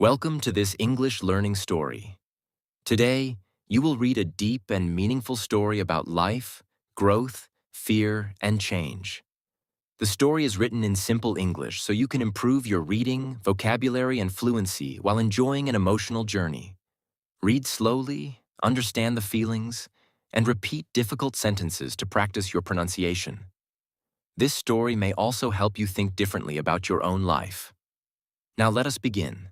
Welcome to this English learning story. Today, you will read a deep and meaningful story about life, growth, fear, and change. The story is written in simple English so you can improve your reading, vocabulary, and fluency while enjoying an emotional journey. Read slowly, understand the feelings, and repeat difficult sentences to practice your pronunciation. This story may also help you think differently about your own life. Now let us begin.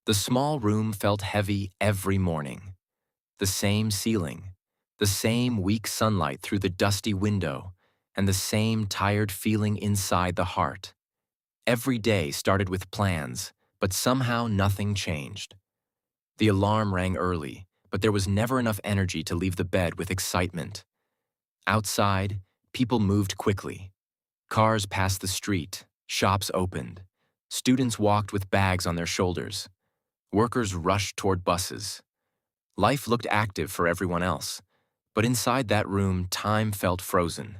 The small room felt heavy every morning. The same ceiling, the same weak sunlight through the dusty window, and the same tired feeling inside the heart. Every day started with plans, but somehow nothing changed. The alarm rang early, but there was never enough energy to leave the bed with excitement. Outside, people moved quickly. Cars passed the street, shops opened. Students walked with bags on their shoulders. Workers rushed toward buses. Life looked active for everyone else, but inside that room, time felt frozen.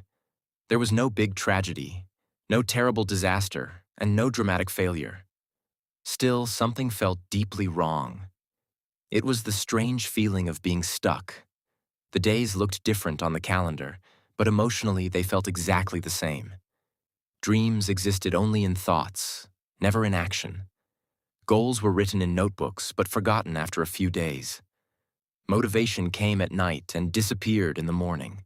There was no big tragedy, no terrible disaster, and no dramatic failure. Still, something felt deeply wrong. It was the strange feeling of being stuck. The days looked different on the calendar, but emotionally they felt exactly the same. Dreams existed only in thoughts, never in action. Goals were written in notebooks, but forgotten after a few days. Motivation came at night and disappeared in the morning.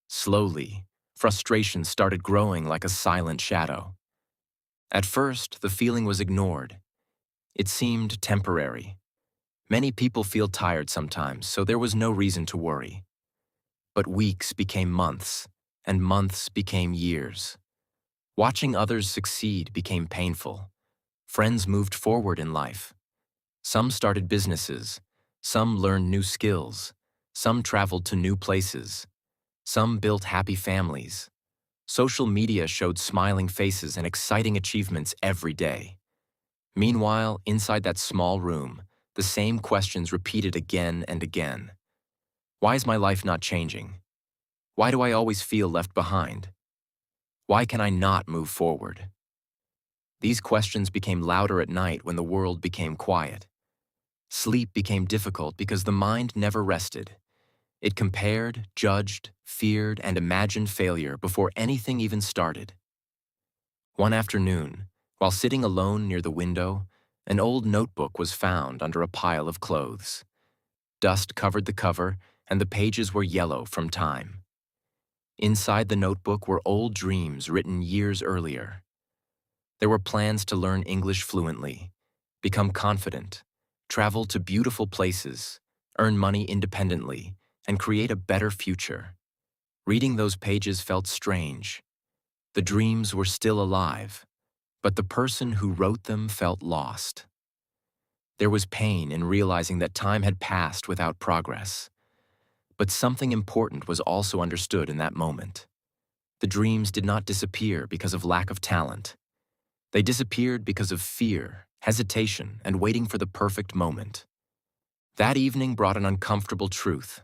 Slowly, frustration started growing like a silent shadow. At first, the feeling was ignored. It seemed temporary. Many people feel tired sometimes, so there was no reason to worry. But weeks became months, and months became years. Watching others succeed became painful. Friends moved forward in life. Some started businesses. Some learned new skills. Some traveled to new places. Some built happy families. Social media showed smiling faces and exciting achievements every day. Meanwhile, inside that small room, the same questions repeated again and again. Why is my life not changing? Why do I always feel left behind? Why can I not move forward? These questions became louder at night when the world became quiet. Sleep became difficult because the mind never rested. It compared, judged, feared, and imagined failure before anything even started. One afternoon, while sitting alone near the window, an old notebook was found under a pile of clothes. Dust covered the cover, and the pages were yellow from time. Inside the notebook were old dreams written years earlier. There were plans to learn English fluently, become confident, travel to beautiful places, earn money independently, and create a better future. Reading those pages felt strange. The dreams were still alive, but the person who wrote them felt lost. There was pain in realizing that time had passed without progress. But something important was also understood in that moment. The dreams did not disappear because of lack of talent. They disappeared because of fear, hesitation, and waiting for the perfect moment. That evening brought an uncomfortable truth.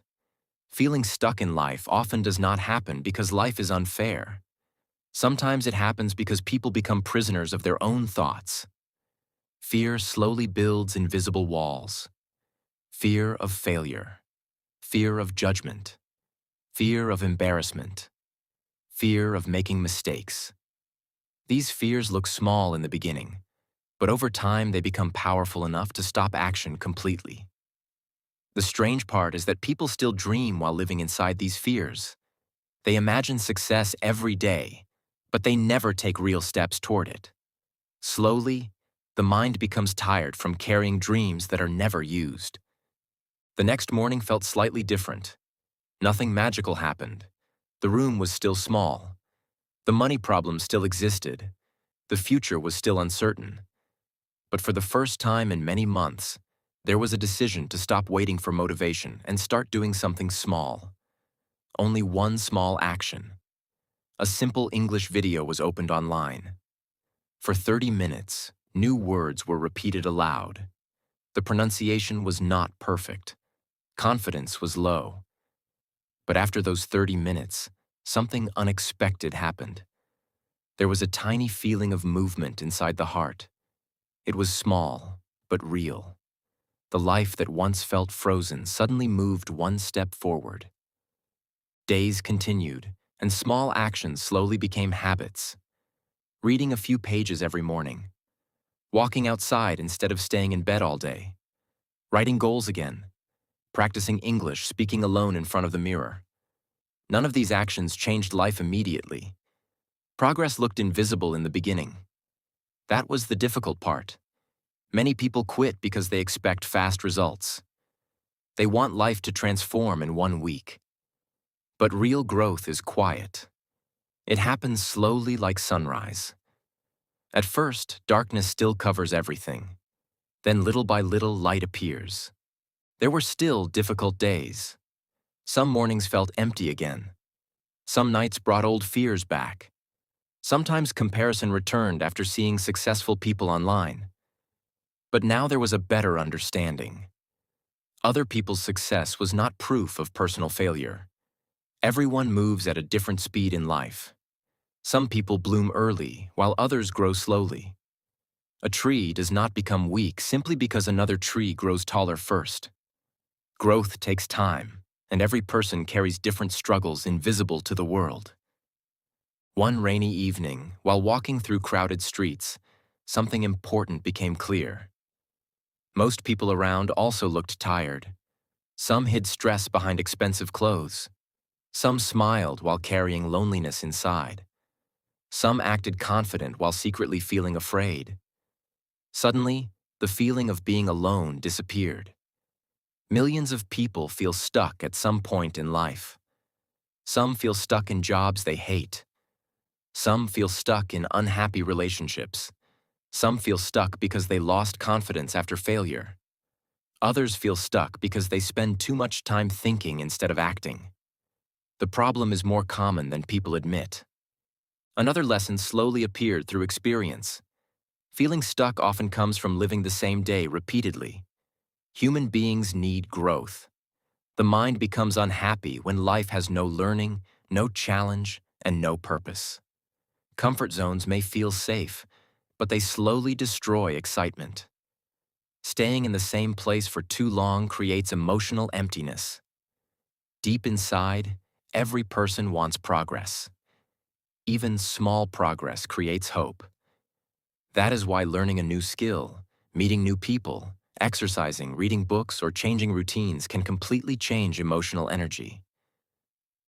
Feeling stuck in life often does not happen because life is unfair. Sometimes it happens because people become prisoners of their own thoughts. Fear slowly builds invisible walls. Fear of failure, fear of judgment, fear of embarrassment, fear of making mistakes. These fears look small in the beginning, but over time they become powerful enough to stop action completely. The strange part is that people still dream while living inside these fears. They imagine success every day, but they never take real steps toward it. Slowly, the mind becomes tired from carrying dreams that are never used. The next morning felt slightly different. Nothing magical happened. The room was still small. The money problem still existed. The future was still uncertain. But for the first time in many months, there was a decision to stop waiting for motivation and start doing something small. Only one small action. A simple English video was opened online. For 30 minutes, new words were repeated aloud. The pronunciation was not perfect. Confidence was low. But after those 30 minutes, something unexpected happened. There was a tiny feeling of movement inside the heart. It was small, but real. The life that once felt frozen suddenly moved one step forward. Days continued, and small actions slowly became habits. Reading a few pages every morning, walking outside instead of staying in bed all day, writing goals again, practicing English, speaking alone in front of the mirror. None of these actions changed life immediately. Progress looked invisible in the beginning. That was the difficult part. Many people quit because they expect fast results. They want life to transform in 1 week. But real growth is quiet. It happens slowly like sunrise. At first, darkness still covers everything. Then little by little, light appears. There were still difficult days. Some mornings felt empty again. Some nights brought old fears back. Sometimes comparison returned after seeing successful people online. But now there was a better understanding. Other people's success was not proof of personal failure. Everyone moves at a different speed in life. Some people bloom early, while others grow slowly. A tree does not become weak simply because another tree grows taller first. Growth takes time, and every person carries different struggles invisible to the world. One rainy evening, while walking through crowded streets, something important became clear. Most people around also looked tired. Some hid stress behind expensive clothes. Some smiled while carrying loneliness inside. Some acted confident while secretly feeling afraid. Suddenly, the feeling of being alone disappeared. Millions of people feel stuck at some point in life. Some feel stuck in jobs they hate. Some feel stuck in unhappy relationships. Some feel stuck because they lost confidence after failure. Others feel stuck because they spend too much time thinking instead of acting. The problem is more common than people admit. Another lesson slowly appeared through experience. Feeling stuck often comes from living the same day repeatedly. Human beings need growth. The mind becomes unhappy when life has no learning, no challenge, and no purpose. Comfort zones may feel safe, but they slowly destroy excitement. Staying in the same place for too long creates emotional emptiness. Deep inside, every person wants progress. Even small progress creates hope. That is why learning a new skill, meeting new people, exercising, reading books, or changing routines can completely change emotional energy.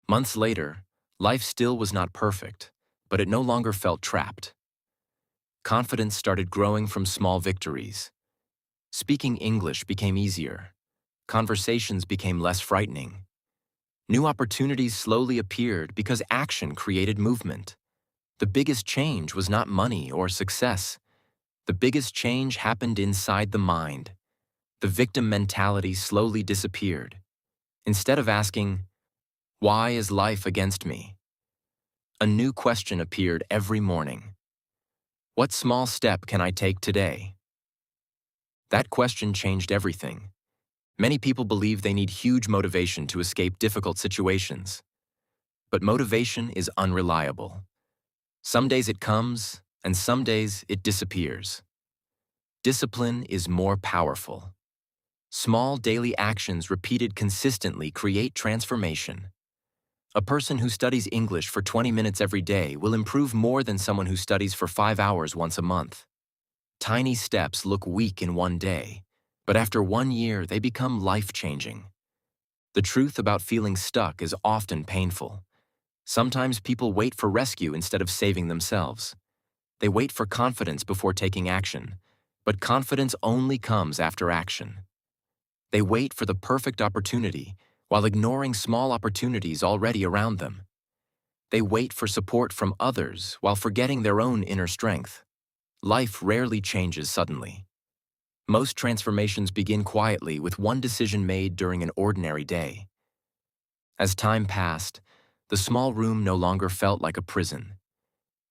Months later, life still was not perfect, but it no longer felt trapped. Confidence started growing from small victories. Speaking English became easier. Conversations became less frightening. New opportunities slowly appeared because action created movement. The biggest change was not money or success. The biggest change happened inside the mind. The victim mentality slowly disappeared. Instead of asking, "Why is life against me?" a new question appeared every morning. What small step can I take today? That question changed everything. Many people believe they need huge motivation to escape difficult situations. But motivation is unreliable. Some days it comes, and some days it disappears. Discipline is more powerful. Small daily actions repeated consistently create transformation. A person who studies English for 20 minutes every day will improve more than someone who studies for 5 hours once a month. Tiny steps look weak in one day, but after 1 year they become life-changing. The truth about feeling stuck is often painful. Sometimes people wait for rescue instead of saving themselves. They wait for confidence before taking action, but confidence only comes after action. They wait for the perfect opportunity while ignoring small opportunities already around them. They wait for support from others while forgetting their own inner strength. Life rarely changes suddenly. Most transformations begin quietly with one decision made during an ordinary day. As time passed, the small room no longer felt like a prison.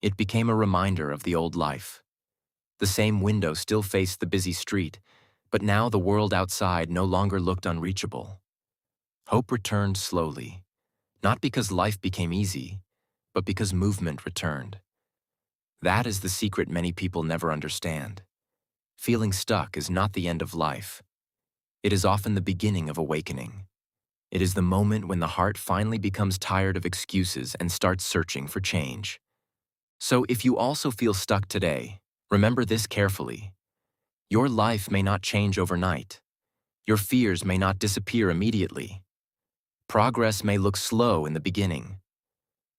It became a reminder of the old life. The same window still faced the busy street, but now the world outside no longer looked unreachable. Hope returned slowly, not because life became easy, but because movement returned. That is the secret many people never understand. feeling stuck is not the end of life. It is often the beginning of awakening. It is the moment when the heart finally becomes tired of excuses and starts searching for change. So if you also feel stuck today, remember this carefully. Your life may not change overnight. Your fears may not disappear immediately. Progress may look slow in the beginning.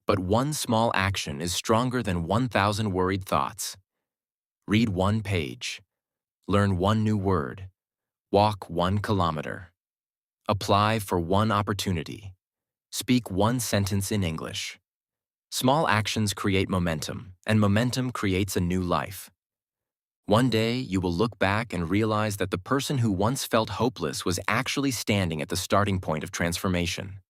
But one small action is stronger than 1,000 worried thoughts. Read one page. Learn one new word. Walk 1 kilometer. Apply for one opportunity. Speak one sentence in English. Small actions create momentum, and momentum creates a new life. One day, you will look back and realize that the person who once felt hopeless was actually standing at the starting point of transformation.